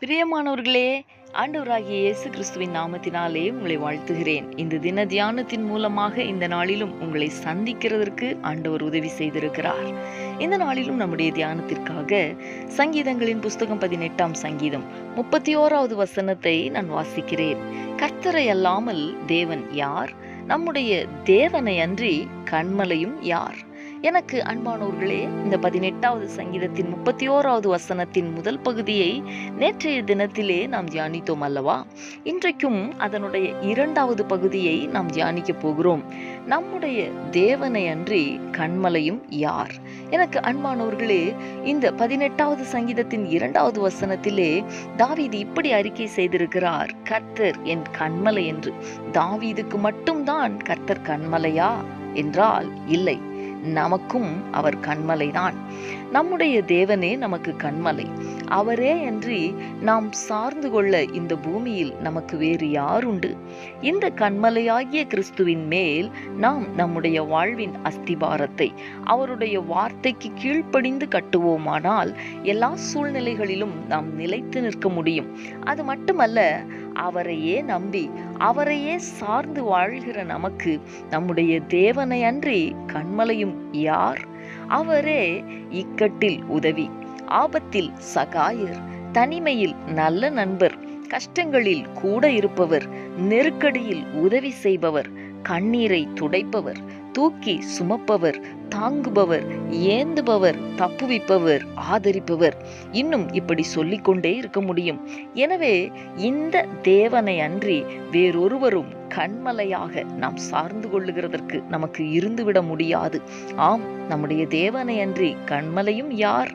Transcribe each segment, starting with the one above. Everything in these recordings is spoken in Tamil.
பிரியமானவர்களே, ஆண்டவராகிய இயேசு கிறிஸ்துவின் நாமத்தினாலே உங்களை வாழ்த்துகிறேன். இந்த தின தியானத்தின் மூலமாக இந்த நாளிலும் உங்களை சந்திக்கிறதற்கு ஆண்டவர் உதவி செய்திருக்கிறார். இந்த நாளிலும் நம்முடைய தியானத்திற்காக சங்கீதங்களின் புஸ்தகம் 18ஆம் சங்கீதம் 31வது வசனத்தை நான் வாசிக்கிறேன். கர்த்தரை அல்லாமல் தேவன் யார்? நம்முடைய தேவனை அன்றி கன்மலையும் யார்? எனக்கு அன்பானவர்களே, இந்த 18வது சங்கீதத்தின் 31வது வசனத்தின் முதல் பகுதியை நேற்றைய தினத்திலே நாம் தியானித்தோம் அல்லவா? இன்றைக்கும் அதனுடைய 2வது பகுதியை நாம் தியானிக்க போகிறோம். நம்முடைய தேவனை அன்றி கன்மலையும் யார்? எனக்கு அன்பானவர்களே, இந்த 18வது சங்கீதத்தின் 2வது வசனத்திலே தாவீது இப்படி அறிக்கை செய்திருக்கிறார், கர்த்தர் என் கன்மலை என்று. தாவீதுக்கு மட்டும்தான் கர்த்தர் கன்மலையா என்றால் இல்லை, நமக்கும் அவர் கன்மலைதான். நம்முடைய தேவனே நமக்கு கன்மலை. அவரே அன்றி நாம் சார்ந்து கொள்ள இந்த பூமியில் நமக்கு வேறு யாருண்டு? இந்த கன்மலையாகிய கிறிஸ்துவின் மேல் நாம் நம்முடைய வாழ்வின் அஸ்திபாரத்தை அவருடைய வார்த்தைக்கு கீழ்ப்படிந்து கட்டுவோமானால் எல்லா சூழ்நிலைகளிலும் நாம் நிலைத்து நிற்க முடியும். அது மட்டுமல்ல, அவரையே நம்பி அவரையே சார்ந்து வாழ்கிற நமக்கு நம்முடைய தேவனை அன்றி கன்மலையும் யார்? அவரே இக்கட்டில் உதவி, ஆபத்தில் சகாயர், தனிமையில் நல்ல நண்பர், கஷ்டங்களில் கூட இருப்பவர், நெருக்கடியில் உதவி செய்பவர், கண்ணீரை துடைப்பவர், தூக்கி சுமப்பவர், தாங்குபவர், ஏந்துபவர், தப்புவிப்பவர், ஆதரிப்பவர், இன்னும் இப்படி சொல்லிக்கொண்டே இருக்க முடியும். எனவே இந்த தேவனை அன்றி வேறொருவரும் கன்மலையாக நாம் சார்ந்து கொள்ளுகிறதற்கு நமக்கு இருந்துவிட முடியாது. ஆம், நம்முடைய தேவனை அன்றி கன்மலையும் யார்?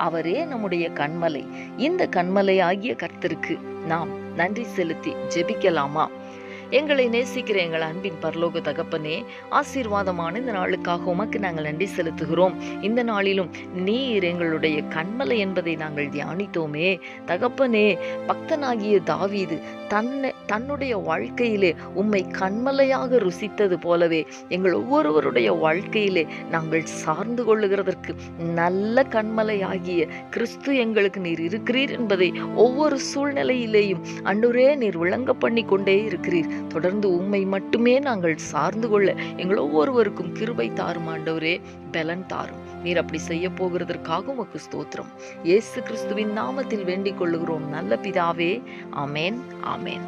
அவரே நம்முடைய கன்மலை. இந்த கன்மலையாகிய கர்த்தருக்கு நாம் நன்றி செலுத்தி ஜெபிக்கலாமா? எங்களை நேசிக்கிற எங்கள் அன்பின் பரலோக தகப்பனே, ஆசீர்வாதமான இந்த நாளுக்காக உமக்கு நாங்கள் நன்றி செலுத்துகிறோம். இந்த நாளிலும் நீர் எங்களுடைய கன்மலை என்பதை நாங்கள் தியானித்தோமே. தகப்பனே, பக்தனாகிய தாவீது தன்னுடைய வாழ்க்கையிலே உம்மை கன்மலையாக ருசித்தது போலவே எங்கள் ஒவ்வொருவருடைய வாழ்க்கையிலே நாங்கள் சார்ந்து கொள்ளுகிறதற்கு நல்ல கன்மலையாகிய கிறிஸ்து எங்களுக்கு நீர் இருக்கிறீர் என்பதை ஒவ்வொரு சூழ்நிலையிலேயும் ஆண்டவரே நீர் விளங்க பண்ணி கொண்டே இருக்கிறீர். தொடர்ந்து உம்மை மட்டுமே நாங்கள் சார்ந்து கொள்ள எங்கள் ஒவ்வொருவருக்கும் கிருபை தாரும் ஆண்டவரே, பலன் தாரும். நீர் அப்படி செய்ய போகிறதற்காக உமக்கு ஸ்தோத்திரம். இயேசு கிறிஸ்துவின் நாமத்தில் வேண்டிக் கொள்ளுகிறோம் நல்ல பிதாவே. ஆமேன், ஆமேன்.